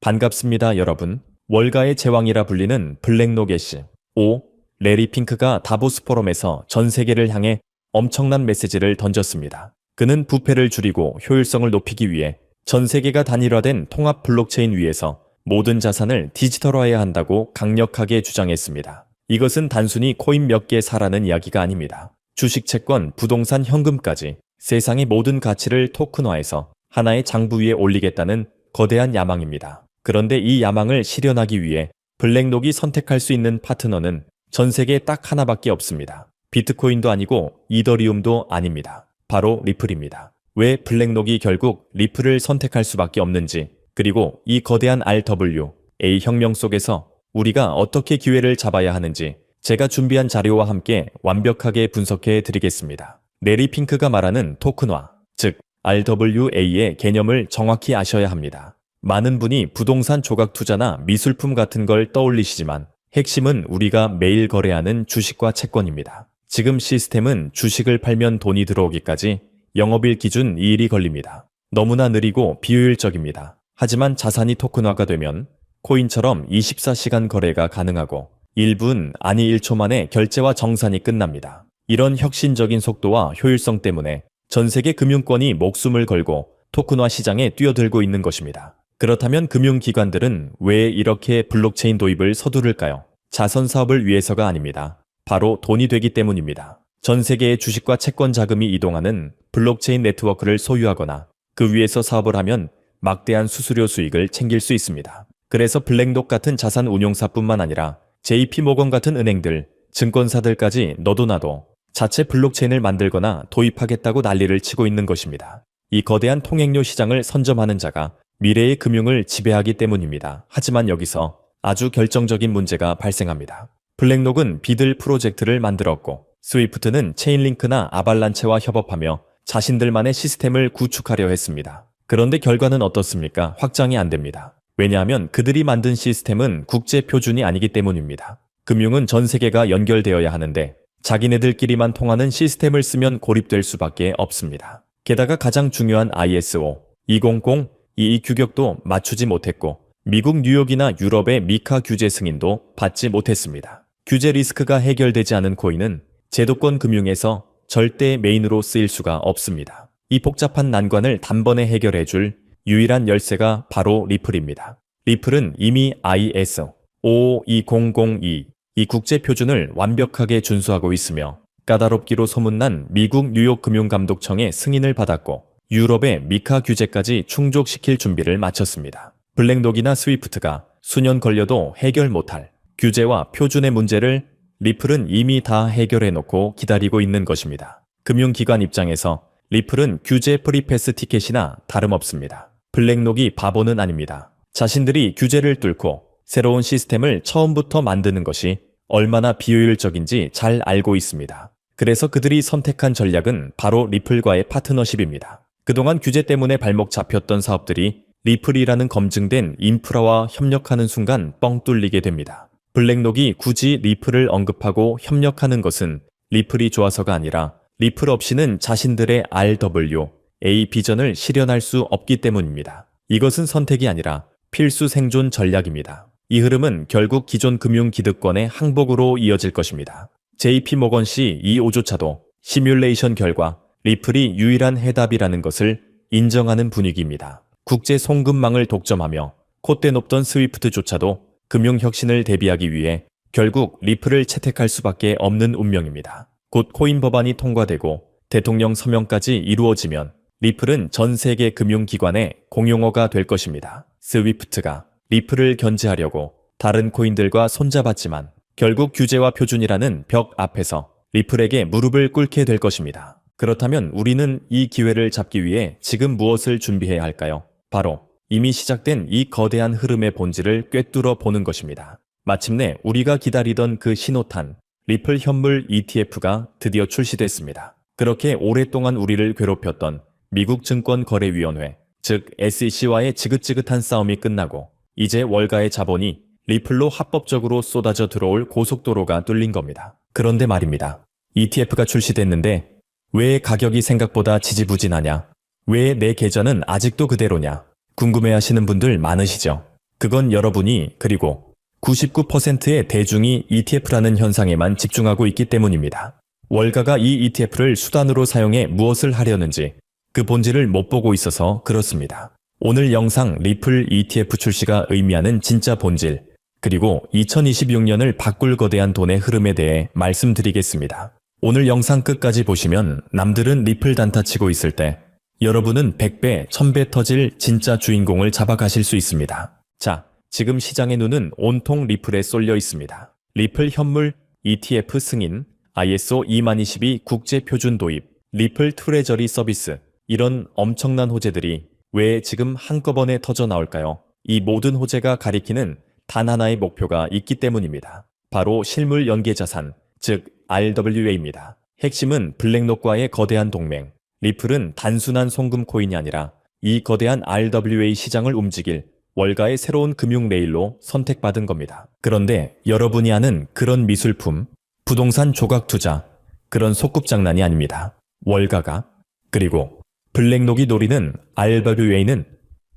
반갑습니다, 여러분. 월가의 제왕이라 불리는 블랙로게시 5. 레리 핑크가 다보스 포럼에서 전 세계를 향해 엄청난 메시지를 던졌습니다. 그는 부패를 줄이고 효율성을 높이기 위해 전 세계가 단일화된 통합 블록체인 위에서 모든 자산을 디지털화해야 한다고 강력하게 주장했습니다. 이것은 단순히 코인 몇 개 사라는 이야기가 아닙니다. 주식, 채권, 부동산, 현금까지 세상의 모든 가치를 토큰화해서 하나의 장부 위에 올리겠다는 거대한 야망입니다. 그런데 이 야망을 실현하기 위해 블랙록이 선택할 수 있는 파트너는 전 세계에 딱 하나밖에 없습니다. 비트코인도 아니고 이더리움도 아닙니다. 바로 리플입니다. 왜 블랙록이 결국 리플을 선택할 수밖에 없는지, 그리고 이 거대한 RWA 혁명 속에서 우리가 어떻게 기회를 잡아야 하는지 제가 준비한 자료와 함께 완벽하게 분석해 드리겠습니다. 레리 핑크가 말하는 토큰화, 즉 RWA의 개념을 정확히 아셔야 합니다. 많은 분이 부동산 조각 투자나 미술품 같은 걸 떠올리시지만 핵심은 우리가 매일 거래하는 주식과 채권입니다. 지금 시스템은 주식을 팔면 돈이 들어오기까지 영업일 기준 2일이 걸립니다. 너무나 느리고 비효율적입니다. 하지만 자산이 토큰화가 되면 코인처럼 24시간 거래가 가능하고 1분, 아니 1초 만에 결제와 정산이 끝납니다. 이런 혁신적인 속도와 효율성 때문에 전 세계 금융권이 목숨을 걸고 토큰화 시장에 뛰어들고 있는 것입니다. 그렇다면 금융기관들은 왜 이렇게 블록체인 도입을 서두를까요? 자선 사업을 위해서가 아닙니다. 바로 돈이 되기 때문입니다. 전 세계의 주식과 채권 자금이 이동하는 블록체인 네트워크를 소유하거나 그 위에서 사업을 하면 막대한 수수료 수익을 챙길 수 있습니다. 그래서 블랙록 같은 자산 운용사뿐만 아니라 JP모건 같은 은행들, 증권사들까지 너도 나도 자체 블록체인을 만들거나 도입하겠다고 난리를 치고 있는 것입니다. 이 거대한 통행료 시장을 선점하는 자가 미래의 금융을 지배하기 때문입니다. 하지만 여기서 아주 결정적인 문제가 발생합니다. 블랙록은 비들 프로젝트를 만들었고 스위프트는 체인링크나 아발란체와 협업하며 자신들만의 시스템을 구축하려 했습니다. 그런데 결과는 어떻습니까? 확장이 안 됩니다. 왜냐하면 그들이 만든 시스템은 국제 표준이 아니기 때문입니다. 금융은 전 세계가 연결되어야 하는데 자기네들끼리만 통하는 시스템을 쓰면 고립될 수밖에 없습니다. 게다가 가장 중요한 ISO 20022 규격도 맞추지 못했고 미국 뉴욕이나 유럽의 미카 규제 승인도 받지 못했습니다. 규제 리스크가 해결되지 않은 코인은 제도권 금융에서 절대 메인으로 쓰일 수가 없습니다. 이 복잡한 난관을 단번에 해결해줄 유일한 열쇠가 바로 리플입니다. 리플은 이미 ISO 52002 이 국제 표준을 완벽하게 준수하고 있으며 까다롭기로 소문난 미국 뉴욕 금융감독청의 승인을 받았고 유럽의 미카 규제까지 충족시킬 준비를 마쳤습니다. 블랙록이나 스위프트가 수년 걸려도 해결 못할 규제와 표준의 문제를 리플은 이미 다 해결해놓고 기다리고 있는 것입니다. 금융기관 입장에서 리플은 규제 프리패스 티켓이나 다름없습니다. 블랙록이 바보는 아닙니다. 자신들이 규제를 뚫고 새로운 시스템을 처음부터 만드는 것이 얼마나 비효율적인지 잘 알고 있습니다. 그래서 그들이 선택한 전략은 바로 리플과의 파트너십입니다. 그동안 규제 때문에 발목 잡혔던 사업들이 리플이라는 검증된 인프라와 협력하는 순간 뻥 뚫리게 됩니다. 블랙록이 굳이 리플을 언급하고 협력하는 것은 리플이 좋아서가 아니라 리플 없이는 자신들의 RWA 비전을 실현할 수 없기 때문입니다. 이것은 선택이 아니라 필수 생존 전략입니다. 이 흐름은 결국 기존 금융 기득권의 항복으로 이어질 것입니다. JP모건 CEO조차도 시뮬레이션 결과 리플이 유일한 해답이라는 것을 인정하는 분위기입니다. 국제 송금망을 독점하며 콧대 높던 스위프트조차도 금융혁신을 대비하기 위해 결국 리플을 채택할 수밖에 없는 운명입니다. 곧 코인 법안이 통과되고 대통령 서명까지 이루어지면 리플은 전 세계 금융기관의 공용어가 될 것입니다. 스위프트가 리플을 견제하려고 다른 코인들과 손잡았지만 결국 규제와 표준이라는 벽 앞에서 리플에게 무릎을 꿇게 될 것입니다. 그렇다면 우리는 이 기회를 잡기 위해 지금 무엇을 준비해야 할까요? 바로 이미 시작된 이 거대한 흐름의 본질을 꿰뚫어 보는 것입니다. 마침내 우리가 기다리던 그 신호탄 리플 현물 ETF가 드디어 출시됐습니다. 그렇게 오랫동안 우리를 괴롭혔던 미국 증권거래위원회, 즉 SEC와의 지긋지긋한 싸움이 끝나고 이제 월가의 자본이 리플로 합법적으로 쏟아져 들어올 고속도로가 뚫린 겁니다. 그런데 말입니다. ETF가 출시됐는데 왜 가격이 생각보다 지지부진하냐? 왜 내 계좌는 아직도 그대로냐? 궁금해하시는 분들 많으시죠? 그건 여러분이 그리고 99%의 대중이 ETF라는 현상에만 집중하고 있기 때문입니다. 월가가 이 ETF를 수단으로 사용해 무엇을 하려는지 그 본질을 못 보고 있어서 그렇습니다. 오늘 영상 리플 ETF 출시가 의미하는 진짜 본질, 그리고 2026년을 바꿀 거대한 돈의 흐름에 대해 말씀드리겠습니다. 오늘 영상 끝까지 보시면 남들은 리플 단타 치고 있을 때 여러분은 100배, 1000배 터질 진짜 주인공을 잡아가실 수 있습니다. 자, 지금 시장의 눈은 온통 리플에 쏠려 있습니다. 리플 현물 ETF 승인, ISO 2022 국제 표준 도입, 리플 트레저리 서비스, 이런 엄청난 호재들이 왜 지금 한꺼번에 터져 나올까요? 이 모든 호재가 가리키는 단 하나의 목표가 있기 때문입니다. 바로 실물 연계 자산, 즉 RWA입니다. 핵심은 블랙록과의 거대한 동맹. 리플은 단순한 송금 코인이 아니라 이 거대한 RWA 시장을 움직일 월가의 새로운 금융 레일로 선택받은 겁니다. 그런데 여러분이 아는 그런 미술품, 부동산 조각 투자, 그런 소꿉장난이 아닙니다. 월가가, 그리고 블랙록이 노리는 RWA는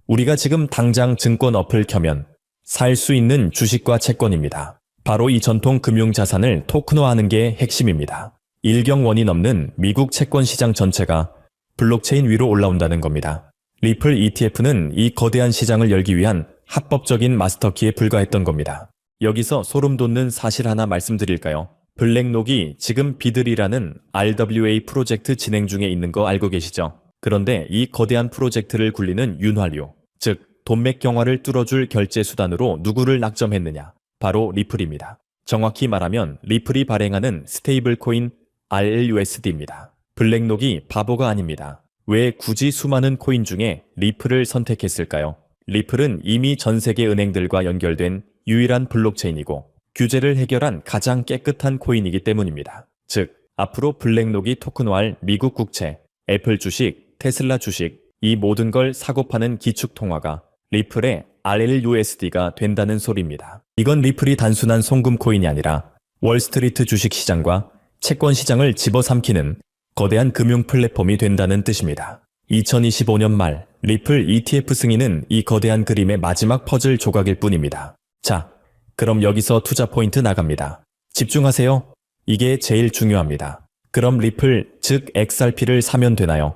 우리가 지금 당장 증권 어플 켜면 살 수 있는 주식과 채권입니다. 바로 이 전통 금융자산을 토큰화하는 게 핵심입니다. 일경원이 넘는 미국 채권 시장 전체가 블록체인 위로 올라온다는 겁니다. 리플 ETF는 이 거대한 시장을 열기 위한 합법적인 마스터키에 불과했던 겁니다. 여기서 소름 돋는 사실 하나 말씀드릴까요? 블랙록이 지금 비들이라는 RWA 프로젝트 진행 중에 있는 거 알고 계시죠? 그런데 이 거대한 프로젝트를 굴리는 윤활유, 즉 돈맥 경화를 뚫어줄 결제 수단으로 누구를 낙점했느냐? 바로 리플입니다. 정확히 말하면 리플이 발행하는 스테이블 코인 RLUSD입니다. 블랙록이 바보가 아닙니다. 왜 굳이 수많은 코인 중에 리플을 선택했을까요? 리플은 이미 전 세계 은행들과 연결된 유일한 블록체인이고 규제를 해결한 가장 깨끗한 코인이기 때문입니다. 즉, 앞으로 블랙록이 토큰화할 미국 국채, 애플 주식, 테슬라 주식, 이 모든 걸 사고 파는 기축통화가 리플의 RLUSD가 된다는 소리입니다. 이건 리플이 단순한 송금 코인이 아니라 월스트리트 주식시장과 채권 시장을 집어삼키는 거대한 금융 플랫폼이 된다는 뜻입니다. 2025년 말 리플 ETF 승인은 이 거대한 그림의 마지막 퍼즐 조각일 뿐입니다. 자, 그럼 여기서 투자 포인트 나갑니다. 집중하세요. 이게 제일 중요합니다. 그럼 리플, 즉 XRP를 사면 되나요?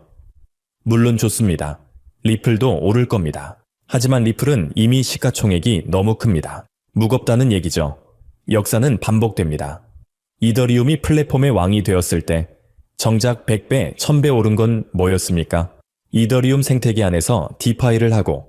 물론 좋습니다. 리플도 오를 겁니다. 하지만 리플은 이미 시가총액이 너무 큽니다. 무겁다는 얘기죠. 역사는 반복됩니다. 이더리움이 플랫폼의 왕이 되었을 때 정작 100배, 1000배 오른 건 뭐였습니까? 이더리움 생태계 안에서 디파이를 하고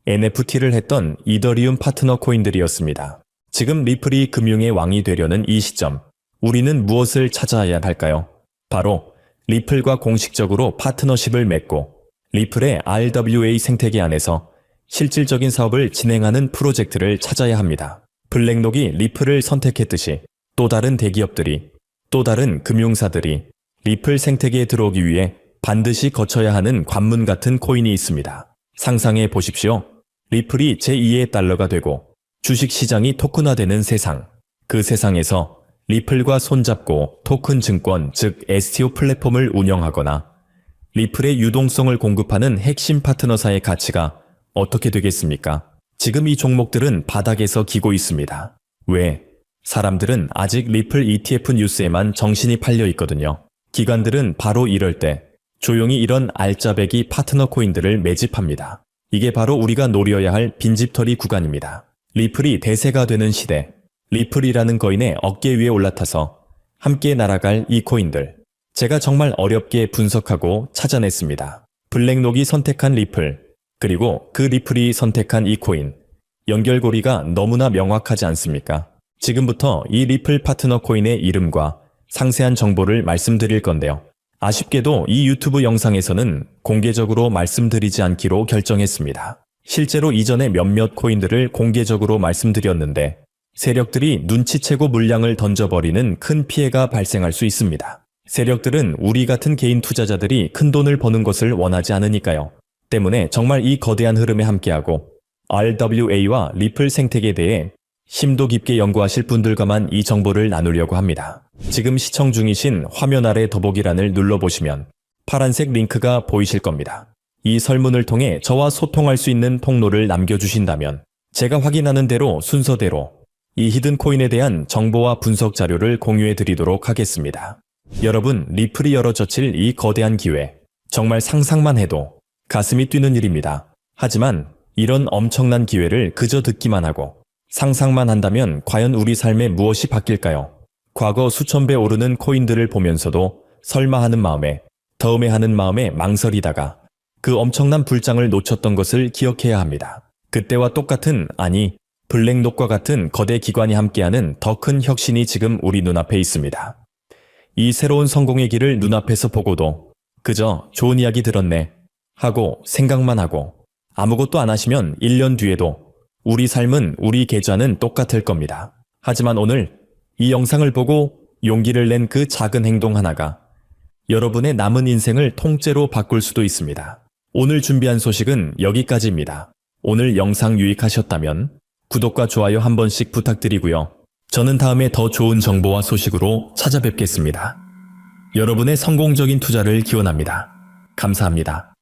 NFT를 했던 이더리움 파트너 코인들이었습니다. 지금 리플이 금융의 왕이 되려는 이 시점, 우리는 무엇을 찾아야 할까요? 바로 리플과 공식적으로 파트너십을 맺고 리플의 RWA 생태계 안에서 실질적인 사업을 진행하는 프로젝트를 찾아야 합니다. 블랙록이 리플을 선택했듯이 또 다른 대기업들이, 또 다른 금융사들이 리플 생태계에 들어오기 위해 반드시 거쳐야 하는 관문 같은 코인이 있습니다. 상상해 보십시오. 리플이 제2의 달러가 되고 주식시장이 토큰화되는 세상. 그 세상에서 리플과 손잡고 토큰 증권, 즉 STO 플랫폼을 운영하거나 리플의 유동성을 공급하는 핵심 파트너사의 가치가 어떻게 되겠습니까? 지금 이 종목들은 바닥에서 기고 있습니다. 왜? 사람들은 아직 리플 ETF 뉴스에만 정신이 팔려 있거든요. 기관들은 바로 이럴 때 조용히 이런 알짜배기 파트너 코인들을 매집합니다. 이게 바로 우리가 노려야 할 빈집털이 구간입니다. 리플이 대세가 되는 시대, 리플이라는 거인의 어깨 위에 올라타서 함께 날아갈 이 코인들. 제가 정말 어렵게 분석하고 찾아냈습니다. 블랙록이 선택한 리플, 그리고 그 리플이 선택한 이 코인. 연결고리가 너무나 명확하지 않습니까? 지금부터 이 리플 파트너 코인의 이름과 상세한 정보를 말씀드릴 건데요. 아쉽게도 이 유튜브 영상에서는 공개적으로 말씀드리지 않기로 결정했습니다. 실제로 이전에 몇몇 코인들을 공개적으로 말씀드렸는데 세력들이 눈치채고 물량을 던져버리는 큰 피해가 발생할 수 있습니다. 세력들은 우리 같은 개인 투자자들이 큰 돈을 버는 것을 원하지 않으니까요. 때문에 정말 이 거대한 흐름에 함께하고 RWA와 리플 생태계에 대해 심도 깊게 연구하실 분들과만 이 정보를 나누려고 합니다. 지금 시청 중이신 화면 아래 더보기란을 눌러보시면 파란색 링크가 보이실 겁니다. 이 설문을 통해 저와 소통할 수 있는 통로를 남겨주신다면 제가 확인하는 대로 순서대로 이 히든 코인에 대한 정보와 분석 자료를 공유해 드리도록 하겠습니다. 여러분, 리플이 열어젖힐 이 거대한 기회. 정말 상상만 해도 가슴이 뛰는 일입니다. 하지만 이런 엄청난 기회를 그저 듣기만 하고 상상만 한다면 과연 우리 삶에 무엇이 바뀔까요? 과거 수천 배 오르는 코인들을 보면서도 설마 하는 마음에, 다음에 하는 마음에 망설이다가 그 엄청난 불장을 놓쳤던 것을 기억해야 합니다. 그때와 똑같은, 아니 블랙록과 같은 거대 기관이 함께하는 더 큰 혁신이 지금 우리 눈앞에 있습니다. 이 새로운 성공의 길을 눈앞에서 보고도 그저 좋은 이야기 들었네 하고 생각만 하고 아무것도 안 하시면 1년 뒤에도 우리 삶은, 우리 계좌는 똑같을 겁니다. 하지만 오늘 이 영상을 보고 용기를 낸 그 작은 행동 하나가 여러분의 남은 인생을 통째로 바꿀 수도 있습니다. 오늘 준비한 소식은 여기까지입니다. 오늘 영상 유익하셨다면 구독과 좋아요 한 번씩 부탁드리고요. 저는 다음에 더 좋은 정보와 소식으로 찾아뵙겠습니다. 여러분의 성공적인 투자를 기원합니다. 감사합니다.